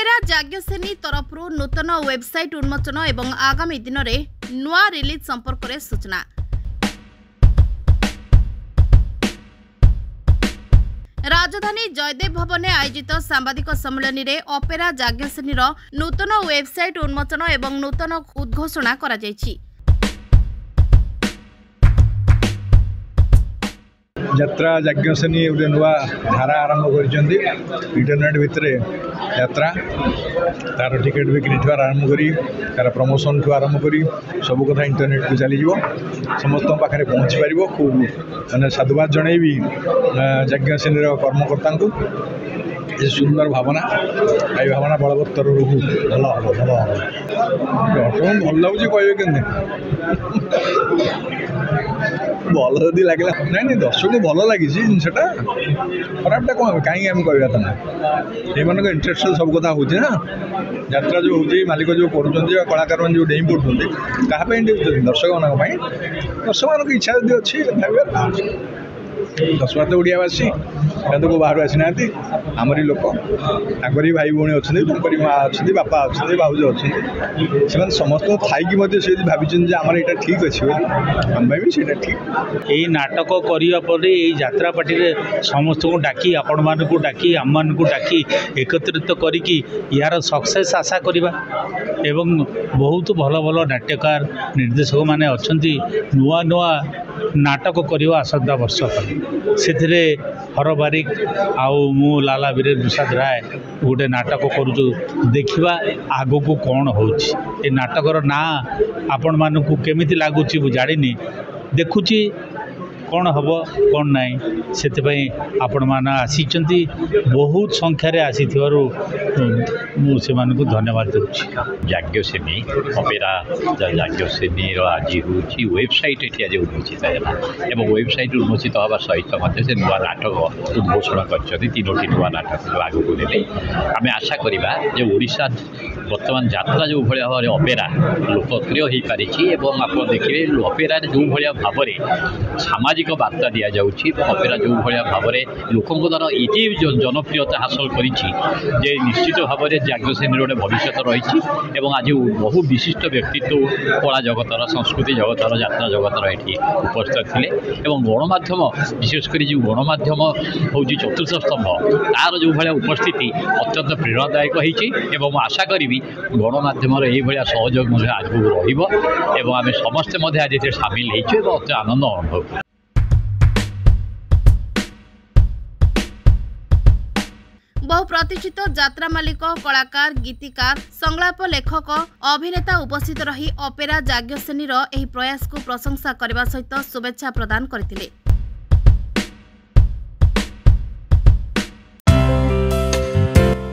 Opera Yajnaseni तरफରୁ नूतन website उन्मोचन एवं आगामी दिन में नुआ रिलीज संपर्क में सूचना। राजधानी जयदेव भवन आयोजित सांबादिक सम्मेलन में अपेरा जाज्ञसेनी नूतन वेबसाइट उन्मोचन एवं नूतन उद्घोषणा करा जायछि। यात्रा जाज्ञसेनी गोटे नुआ धारा आरंभ कर इंटरनेट भितर यात्रा तार टिकेट बिक्री ठू आरंभ करी तार प्रमोशन ठू आरंभ करी सब कथा इंटरनेट को चली समस्त पाखे पहुँची पार खूब मैंने साधुवाद जनईबी जाज्ञसेनी कर्मकर्ता को ये सुंदर भावना ये भावना बलवत्तर रोहू भल हम भल हम भल लगे कहे के भल जदि लगे ना दर्शक को भल लगी जिनटा खराबटा कौन कहीं आम कहवा ना ये इंटरेस्ट सब कथा हो यात्रा जो हो मालिक जो कर कलाकार मैंने जो डेई पड़ते क्या दर्शक मान दर्शक मान इच्छा जब अच्छी भाव 10 ओडियावासी को बाहर आसी ना आमरी लोक ताकरी भाई भौणी अच्छे माँ अच्छी बापा अच्छे भाज अच्छे से समस्त थी भाई आम यहाँ ठीक अच्छे आम भी ठीक यही नाटक करने यात्रा पार्टी समस्त को डाकी आपण मान डाकी आम मान डाकी एकत्रित करी यार सक्सेस आशा करवा एवं बहुत भल भल नाट्यकार निर्देशक माने अच्छा नुआ नुआ नाटक करवा आसंता वर्ष से हर बारिक आउ मु लाला वीरेन्द्र प्रसाद राय गोटे नाटक करुचु देखा आग को कौन हो नाटकर ना आपण मानक केमिति लगुच जानी देखुची कौन हम कौन नाई से आपण मान आसी बहुत संख्यार आसी मुझे धन्यवाद दूसरी। जाज्ञसेनी अपेरा जाज्ञसेनी आज हूँ वेबसाइट ये आज उन्मोचित है और वेबसाइट उन्मोचित हवा सहित से नुआ नाटक उद्घोषणा कर 3टी नुआ नाटक आग को दे आम आशा करवा जो ओडिशा बर्तमान यात्रा जो भाया भाव में अपेरा लोकप्रिय हो पारी आप देखिए अपेरा जो भाया भाव में सामाजिक बार्ता दि जाऊँगी अपेरा जो भाया भाव में लोकों द्वारा ये जनप्रियता हासिल कर निश्चित भाव में जाज्ञसेनी गोटे भविष्य रही आज बहु विशिष्ट व्यक्तित्व कला जगतर संस्कृति जगतर यात्रा जगतर ये उपस्थित थे गणमाध्यम विशेषकर जो गणमाध्यम हूँ चतुर्थ स्तंभ तार जो भाया उपस्थिति अत्यंत प्रेरणादायक हो आशा करी गणमाध्यम ये सहयोग आगू रही समस्ते आज सामिल हो आनंद अनुभव। बहु प्रतिष्ठित यात्रा मालिक कलाकार गीतिकार संलाप लेखक अभिनेता उपस्थित रही अपेरा जाज्ञसेनी एही प्रयास को प्रशंसा करने सहित शुभेच्छा प्रदान करथिले।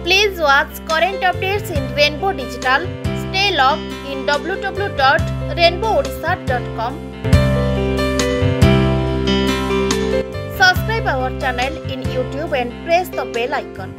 Please watch current updates in Rainbow Digital. Stay logged in www.rainbowodisha.com. Subscribe our channel in YouTube and press the bell icon.